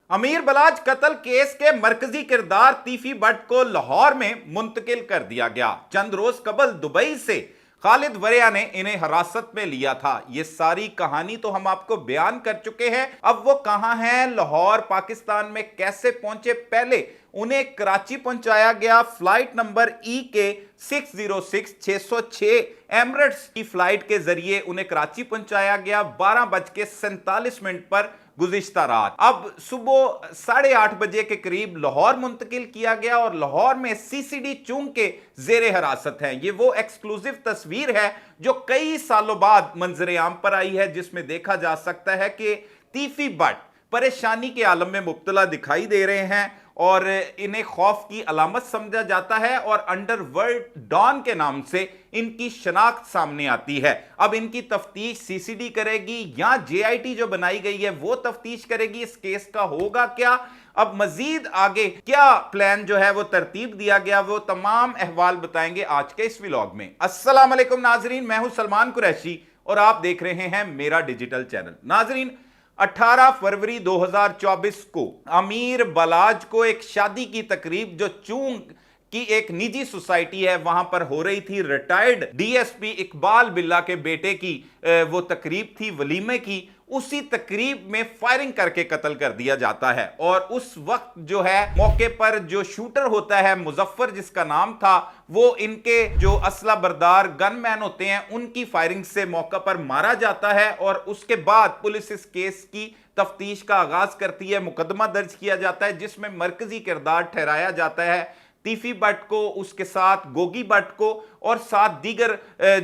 अमीर बलाज कत्ल केस के मरकजी किरदार तीफी भट्ट को लाहौर में मुंतकिल कर दिया गया। चंद रोज कबल दुबई से खालिद वरिया ने इन्हें हिरासत में लिया था। यह सारी कहानी तो हम आपको बयान कर चुके हैं। अब वो कहां हैं, लाहौर पाकिस्तान में कैसे पहुंचे, पहले उन्हें कराची पहुंचाया गया फ्लाइट नंबर के 606 एमिरेट्स की फ्लाइट के जरिए उन्हें कराची पहुंचाया गया 12:47 पर गुज़िश्ता रात। अब सुबह 8:30 बजे के करीब लाहौर मुंतकिल किया गया और लाहौर में सीसीडी चूंग के जेरे हिरासत हैं। ये वो एक्सक्लूसिव तस्वीर है जो कई सालों बाद मंजर आम पर आई है, जिसमें देखा जा सकता है कि तीफी भट्ट परेशानी के आलम में मुब्तला दिखाई दे रहे हैं और इन्हें खौफ की अलामत समझा जाता है और अंडरवर्ल्ड डॉन के नाम से इनकी शनाख्त सामने आती है। अब इनकी तफ्तीश सीसीडी करेगी या जेआईटी जो बनाई गई है वो तफ्तीश करेगी। इस केस का होगा क्या, अब मजीद आगे क्या प्लान जो है वो तरतीब दिया गया, वो तमाम अहवाल बताएंगे आज के इस व्लॉग में। अस्सलाम वालेकुम नाजरीन, मैं हूं सलमान कुरैशी और आप देख रहे हैं मेरा डिजिटल चैनल। नाजरीन, 18 फरवरी 2024 को अमीर बलाज को एक शादी की तकरीब जो चूंग की एक निजी सोसाइटी है वहां पर हो रही थी। रिटायर्ड डीएसपी इकबाल बिल्ला के बेटे की वो तकरीब थी, वलीमे की। उसी तकरीब में फायरिंग करके कत्ल कर दिया जाता है और उस वक्त जो है मौके पर जो शूटर होता है मुजफ्फर जिसका नाम था, वो इनके जो असला बरदार गनमैन होते हैं उनकी फायरिंग से मौका पर मारा जाता है और उसके बाद पुलिस इस केस की तफ्तीश का आगाज करती है। मुकदमा दर्ज किया जाता है जिसमें मरकजी किरदार ठहराया जाता है तीफी भट्ट को, उसके साथ गोगी भट्ट को और साथ दीगर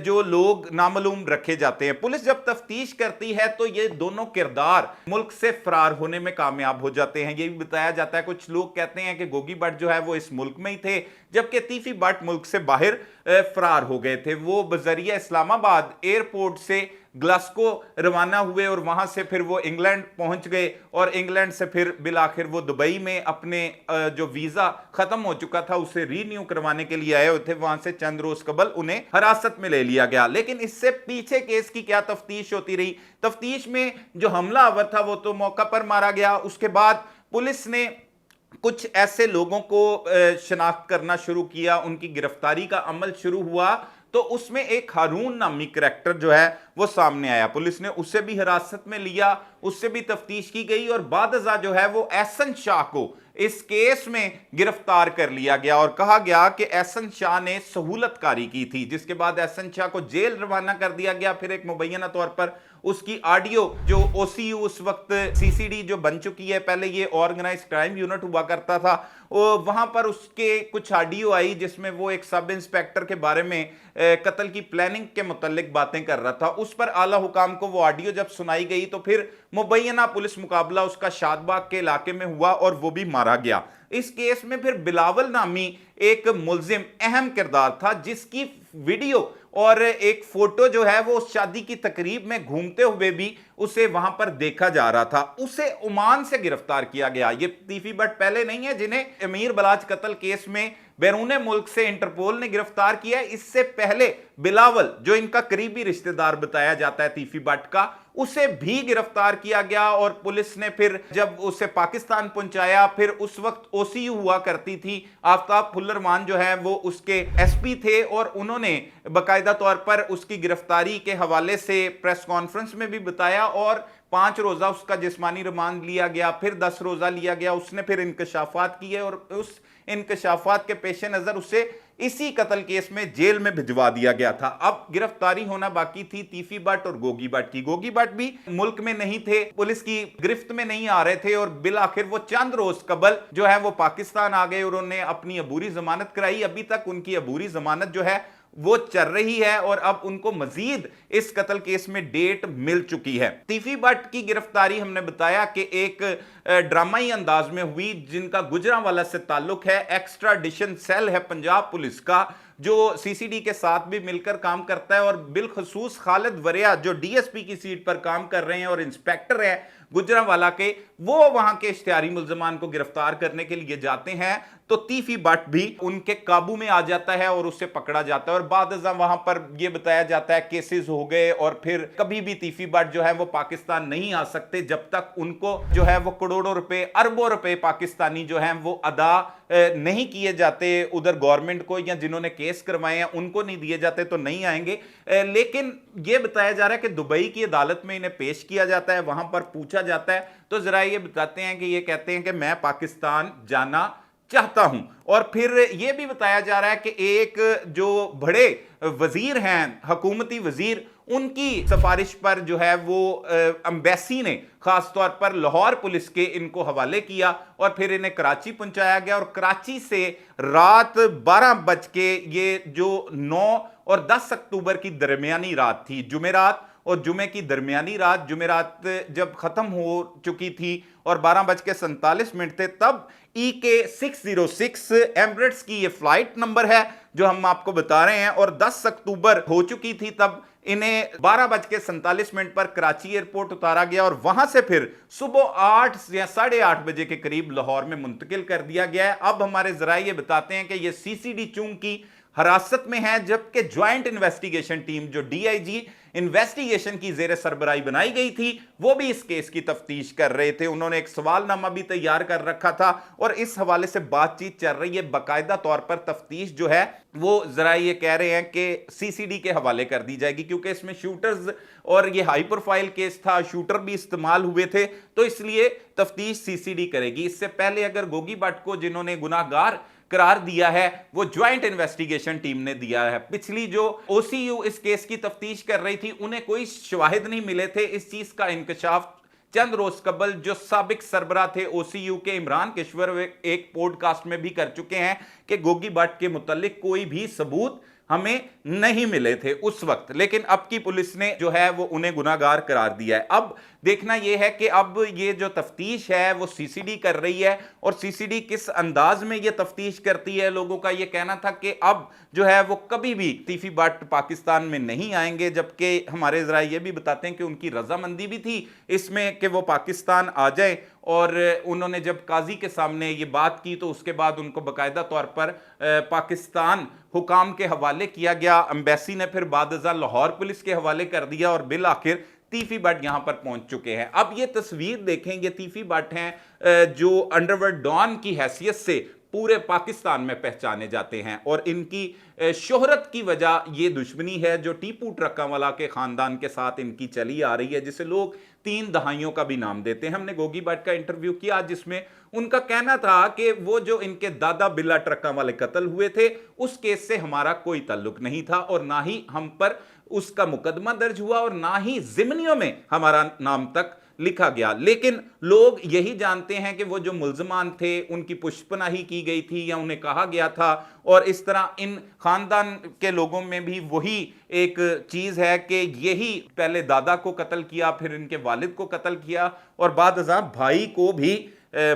जो लोग नामालूम रखे जाते हैं। पुलिस जब तफ्तीश करती है तो ये दोनों किरदार मुल्क से फरार होने में कामयाब हो जाते हैं। ये भी बताया जाता है, कुछ लोग कहते हैं कि गोगी भट्ट जो है वो इस मुल्क में ही थे जबकि तीफी भट्ट मुल्क से बाहर फरार हो गए थे। वो बजरिया इस्लामाबाद एयरपोर्ट से ग्लास्को रवाना हुए और वहां से फिर वो इंग्लैंड पहुंच गए और इंग्लैंड से फिर बिलाखिर वो दुबई में अपने जो वीजा खत्म हो चुका था उसे रीन्यू करवाने के लिए आए हुए थे। वहां से चंद रोज कबल उन्हें हिरासत में ले लिया गया। लेकिन इससे पीछे केस की क्या तफ्तीश होती रही, तफ्तीश में जो हमलावर था वो तो मौका पर मारा गया। उसके बाद पुलिस ने कुछ ऐसे लोगों को शनाख्त करना शुरू किया, उनकी गिरफ्तारी का अमल शुरू हुआ। तो उसमें एक हारून नामी करैक्टर जो है वो सामने आया। पुलिस ने उसे भी हिरासत में लिया, उससे भी तफ्तीश की गई और बादअज़ा जो है वो एहसन शाह को इस केस में गिरफ्तार कर लिया गया और कहा गया कि एहसन शाह ने सहूलतकारी की थी, जिसके बाद एहसन शाह को जेल रवाना कर दिया गया। फिर एक मुबैना तौर पर उसकी ऑडियो जो ओसीयू उस वक्त सीसीडी जो बन चुकी है, पहले ये ऑर्गेनाइज क्राइम यूनिट हुआ करता था, वहां पर उसके कुछ ऑडियो आई जिसमें वो एक सब इंस्पेक्टर के बारे में कत्ल की प्लानिंग के मुतालिक बातें कर रहा था। उस पर आला हुकाम को वो ऑडियो जब सुनाई गई तो फिर मुबैना पुलिस मुकाबला उसका शादबाग के इलाके में हुआ और वो भी मारा गया। इस केस में फिर बिलावल नामी एक मुल्जिम अहम किरदार था जिसकी वीडियो और एक फोटो जो है वो शादी की तकरीब में घूमते हुए भी उसे वहां पर देखा जा रहा था। उसे ओमान से गिरफ्तार किया गया। ये तीफी भट्ट पहले नहीं है जिन्हें अमीर बलाज कत्ल केस में बैरून मुल्क से इंटरपोल ने गिरफ्तार किया। इससे पहले बिलावल जो इनका करीबी रिश्तेदार बताया जाता है तीफी भट्ट का, उसे भी गिरफ्तार किया गया और पुलिस ने फिर जब उसे पाकिस्तान पहुंचाया, फिर उस वक्त ओसीयू हुआ करती थी, आफ्ताब फुल्लरमान जो है वो उसके एसपी थे और उन्होंने बाकायदा तौर पर उसकी गिरफ्तारी के हवाले से प्रेस कॉन्फ्रेंस में भी बताया और 5 रोजा उसका जिस्मानी रिमांड लिया गया, फिर 10 रोजा लिया गया। उसने फिर इंकशाफात किए और उस इंकशाफात के पेश नजर उसे इसी कत्ल केस में जेल में भिजवा दिया गया था। अब गिरफ्तारी होना बाकी थी तीफी भट्ट और गोगी भट्ट की। गोगी भट्ट भी मुल्क में नहीं थे, पुलिस की गिरफ्त में नहीं आ रहे थे और बिल आखिर वो चंद रोज कबल जो है वो पाकिस्तान आ गए और उन्होंने अपनी अबूरी जमानत कराई। अभी तक उनकी अबूरी जमानत जो है वो चल रही है और अब उनको मजीद इस कत्ल केस में डेट मिल चुकी है। तीफी भट्ट की गिरफ्तारी हमने बताया कि एक ड्रामाई अंदाज में हुई जिनका गुजरांवाला से ताल्लुक है। एक्स्ट्राडिशन सेल है पंजाब पुलिस का जो सीसीडी के साथ भी मिलकर काम करता है और बिलखसूस खालिद वरिया जो डीएसपी की सीट पर काम कर रहे हैं और इंस्पेक्टर है गुजरांवाला के, वो वहां के इश्तिहारी मुल्जमान को गिरफ्तार करने के लिए जाते हैं तो तीफी बट भी उनके काबू में आ जाता है और उससे पकड़ा जाता है। और बाद वहां पर यह बताया जाता है केसेस हो गए और फिर कभी भी तीफी बट जो है वो पाकिस्तान नहीं आ सकते जब तक उनको जो है वो करोड़ों रुपए अरबों रुपए पाकिस्तानी जो है वो अदा नहीं किए जाते उधर गवर्नमेंट को, या जिन्होंने केस करवाए हैं उनको नहीं दिए जाते तो नहीं आएंगे। लेकिन यह बताया जा रहा है कि दुबई की अदालत में इन्हें पेश किया जाता है, वहां पर पूछा जाता है तो जरा ये बताते हैं कि ये कहते हैं कि मैं पाकिस्तान जाना चाहता हूं। और फिर यह भी बताया जा रहा है कि एक जो बड़े वजीर हैं, हुकूमती वजीर, उनकी सिफारिश पर जो है वो एम्बेसी ने खास तौर पर लाहौर पुलिस के इनको हवाले किया और फिर इन्हें कराची पहुंचाया गया। और कराची से रात 12 बज के ये जो 9 और 10 अक्टूबर की दरमियानी रात थी, जुमेरात और जुमे की दरमियानी रात, जुमेरात जब खत्म हो चुकी थी और 12:47 थे, तब EK606 एमिरेट्स की ये फ्लाइट नंबर है जो हम आपको बता रहे हैं, और 10 अक्टूबर हो चुकी थी तब इन्हें 12:47 पर कराची एयरपोर्ट उतारा गया और वहां से फिर सुबह 8 या 8:30 बजे के करीब लाहौर में मुंतकिल कर दिया गया है। अब हमारे जराये बताते हैं कि यह CCD चूंकि हिरासत में है, जबकि ज्वाइंट इन्वेस्टिगेशन टीम जो DIG इन्वेस्टिगेशन की जेर सरबराही बनाई गई थी वो भी इस केस की तफ्तीश कर रहे थे। उन्होंने एक सवालनामा भी तैयार कर रखा था और इस हवाले से बातचीत चल रही है। बाकायदा तौर पर तफ्तीश जो है वो जरा ये कह रहे हैं कि CCD के हवाले कर दी जाएगी, क्योंकि इसमें शूटर्स और ये हाई प्रोफाइल केस था, शूटर भी इस्तेमाल हुए थे, तो इसलिए तफ्तीश CCD करेगी। इससे पहले अगर गोगी भट्ट को जिन्होंने गुनाहगार करार दिया है वो ज्वाइंट इन्वेस्टिगेशन टीम ने दिया है। पिछली जो OCU इस केस की तफ्तीश कर रही थी उन्हें कोई शवाहिद नहीं मिले थे। इस चीज का इंकशाफ चंद रोज कबल जो साबिक सरबरा थे OCU के इमरान किश्वर एक पॉडकास्ट में भी कर चुके हैं कि गोगी भट्ट के मुतालिक कोई भी सबूत हमें नहीं मिले थे उस वक्त, लेकिन अब की पुलिस ने जो है वो उन्हें गुनाहगार करार दिया है। अब देखना यह है कि अब ये जो तफ्तीश है वो CCD कर रही है और CCD किस अंदाज में ये तफ्तीश करती है। लोगों का ये कहना था कि अब जो है वो कभी भी तीफी भट्ट पाकिस्तान में नहीं आएंगे, जबकि हमारे जरा ये भी बताते हैं कि उनकी रजामंदी भी थी इसमें कि वो पाकिस्तान आ जाए। और उन्होंने जब काजी के सामने ये बात की तो उसके बाद उनको बाकायदा तौर पर पाकिस्तान हुकाम के हवाले किया गया। एम्बेसी ने फिर बादजा लाहौर पुलिस के हवाले कर दिया और बिल आखिर तीफी भट्ट यहां पर पहुंच चुके हैं। अब ये तस्वीर देखेंगे, तीफी भट्ट हैं जो अंडरवर्ल्ड डॉन की हैसियत से पूरे पाकिस्तान में पहचाने जाते हैं और इनकी शोहरत की वजह ये दुश्मनी है जो टीपू ट्रकावाला के खानदान के साथ इनकी चली आ रही है, जिसे लोग 3 दहाइयों का भी नाम देते हैं। हमने गोगी भट्ट का इंटरव्यू किया जिसमें उनका कहना था कि वो जो इनके दादा बिल्ला ट्रकावाले कत्ल हुए थे उस केस से हमारा कोई ताल्लुक नहीं था और ना ही हम पर उसका मुकदमा दर्ज हुआ और ना ही जिमनियों में हमारा नाम तक लिखा गया। लेकिन लोग यही जानते हैं कि वो जो मुल्जमान थे उनकी पुष्पनाही की गई थी या उन्हें कहा गया था, और इस तरह इन खानदान के लोगों में भी वही एक चीज है कि यही पहले दादा को कत्ल किया, फिर इनके वालिद को कत्ल किया और बाद भाई को भी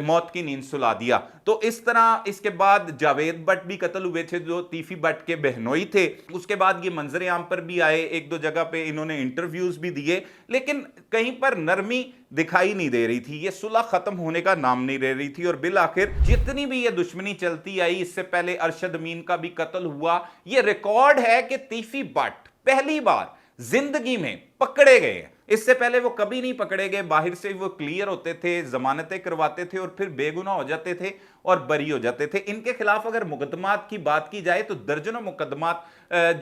मौत की नींद सुला दिया। तो इस तरह इसके बाद जावेद भट्ट भी कत्ल हुए थे जो तीफी भट्ट के बहनोई थे। उसके बाद ये मंजर आम पर भी आए, 1-2 जगह पे इन्होंने इंटरव्यूज भी दिए, लेकिन कहीं पर नरमी दिखाई नहीं दे रही थी। ये सुलह खत्म होने का नाम नहीं ले रही थी और बिल आखिर जितनी भी ये दुश्मनी चलती आई, इससे पहले अरशद अमीन का भी कत्ल हुआ। ये रिकॉर्ड है कि तीफी भट्ट पहली बार जिंदगी में पकड़े गए हैं। इससे पहले वो कभी नहीं पकड़े गए, बाहर से वो क्लियर होते थे, जमानतें करवाते थे और फिर बेगुनाह हो जाते थे और बरी हो जाते थे। इनके खिलाफ अगर मुकदमात की बात की जाए तो दर्जनों मुकदमात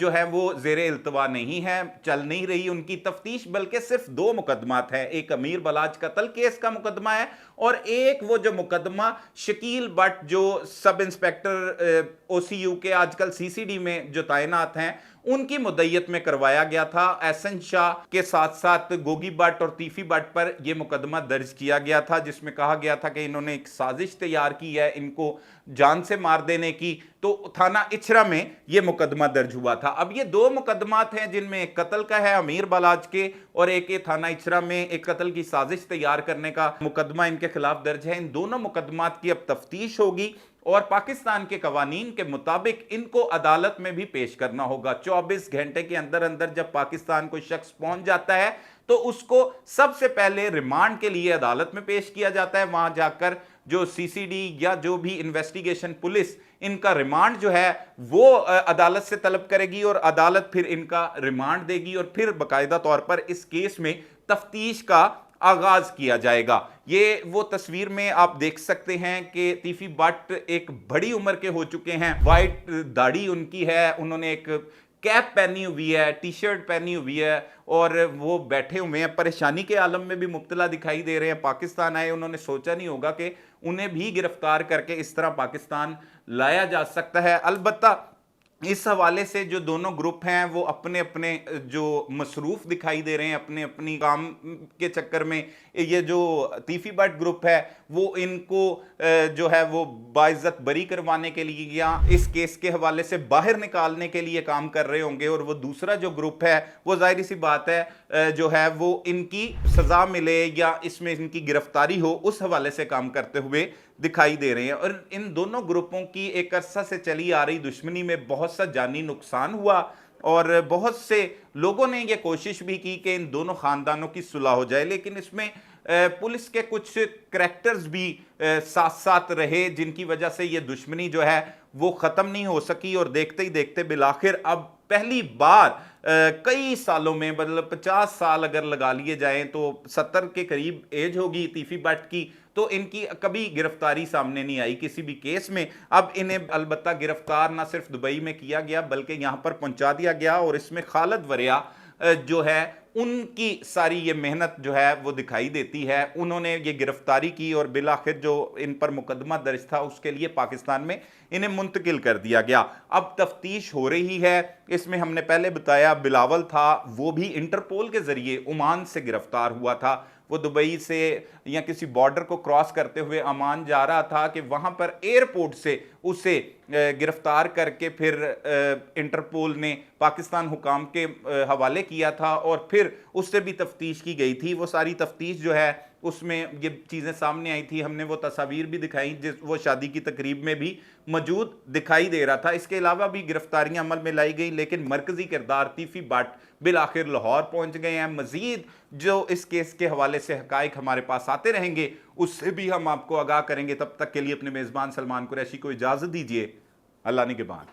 जो है वो जेरे इल्तवा नहीं है, चल नहीं रही उनकी तफ्तीश, बल्कि सिर्फ 2 मुकदमात है। एक अमीर बलाज कत्ल केस का मुकदमा है और एक वो जो मुकदमा शकील भट्ट जो सब इंस्पेक्टर OCU के आजकल CCD में जो तैनात हैं उनकी मुद्दत में करवाया गया था। एहसन शाह के साथ साथ गोगी भट्ट और तीफी भट्ट पर यह मुकदमा दर्ज किया गया था जिसमें कहा गया था कि इन्होंने एक साजिश तैयार की है इनको जान से मार देने की। तो थाना इछरा में यह मुकदमा दर्ज हुआ था। अब ये 2 मुकदमात हैं जिनमें एक कत्ल का है अमीर बलाज के और एक थाना इछरा में एक कत्ल की साजिश तैयार करने का मुकदमा इनके खिलाफ दर्ज है। इन दोनों मुकदमात की अब तफ्तीश होगी और पाकिस्तान के कवानीन के मुताबिक इनको अदालत में भी पेश करना होगा। 24 घंटे के अंदर अंदर जब पाकिस्तान कोई शख्स पहुंच जाता है तो उसको सबसे पहले रिमांड के लिए अदालत में पेश किया जाता है। वहां जाकर जो सीसीडी या जो भी इन्वेस्टिगेशन पुलिस इनका रिमांड जो है वो अदालत से तलब करेगी और अदालत फिर इनका रिमांड देगी और फिर बाकायदा तौर पर इस केस में तफ्तीश का आगाज किया जाएगा। ये वो तस्वीर में आप देख सकते हैं कि तीफी भट्ट एक बड़ी उम्र के हो चुके हैं, वाइट दाढ़ी उनकी है, उन्होंने एक कैप पहनी हुई है, टी शर्ट पहनी हुई है और वो बैठे हुए हैं, परेशानी के आलम में भी मुब्तला दिखाई दे रहे हैं। पाकिस्तान आए, उन्होंने सोचा नहीं होगा कि उन्हें भी गिरफ्तार करके इस तरह पाकिस्तान लाया जा सकता है। अलबत्ता इस हवाले से जो दोनों ग्रुप हैं वो अपने अपने जो मसरूफ दिखाई दे रहे हैं अपने अपनी काम के चक्कर में। ये जो तीफी भट्ट ग्रुप है वो इनको जो है वो बाइज्जत बरी करवाने के लिए या इस केस के हवाले से बाहर निकालने के लिए काम कर रहे होंगे, और वो दूसरा जो ग्रुप है वो जाहिर सी बात है जो है वो इनकी सजा मिले या इसमें इनकी गिरफ्तारी हो उस हवाले से काम करते हुए दिखाई दे रहे हैं। और इन दोनों ग्रुपों की एक अरसा से चली आ रही दुश्मनी में बहुत सा जानी नुकसान हुआ और बहुत से लोगों ने यह कोशिश भी की कि इन दोनों खानदानों की सुलह हो जाए, लेकिन इसमें पुलिस के कुछ करैक्टर्स भी साथ साथ रहे जिनकी वजह से यह दुश्मनी जो है वो ख़त्म नहीं हो सकी। और देखते ही देखते बिलाखिर अब पहली बार कई सालों में, मतलब 50 साल अगर लगा लिए जाएं तो 70 के करीब एज होगी तीफी भट्ट की, तो इनकी कभी गिरफ्तारी सामने नहीं आई किसी भी केस में। अब इन्हें अलबत्ता गिरफ्तार ना सिर्फ दुबई में किया गया बल्कि यहां पर पहुंचा दिया गया और इसमें खालिद वरिया जो है उनकी सारी ये मेहनत जो है वो दिखाई देती है। उन्होंने ये गिरफ्तारी की और बिलाखिर जो इन पर मुकदमा दर्ज था उसके लिए पाकिस्तान में इन्हें मुंतकिल कर दिया गया। अब तफ्तीश हो रही है। इसमें हमने पहले बताया बिलावल था, वो भी इंटरपोल के जरिए ओमान से गिरफ्तार हुआ था। वो दुबई से या किसी बॉर्डर को क्रॉस करते हुए ओमान जा रहा था कि वहां पर एयरपोर्ट से उसे गिरफ्तार करके फिर इंटरपोल ने पाकिस्तान हुकाम के हवाले किया था और फिर उससे भी तफ्तीश की गई थी। वो सारी तफ्तीश जो है उसमें ये चीज़ें सामने आई थी। हमने वो तस्वीर भी दिखाई जिस वो शादी की तकरीब में भी मौजूद दिखाई दे रहा था। इसके अलावा भी गिरफ्तारियां अमल में लाई गई, लेकिन मरकजी किरदार तीफी भट्ट बिलाखिर लाहौर पहुंच गए हैं। मजीद जो इस केस के हवाले से हकाइक हमारे पास आते रहेंगे उससे भी हम आपको आगाह करेंगे। तब तक के लिए अपने मेज़बान सलमान कुरैशी को इजाज़त दीजिए। अल्लाह निगहबान।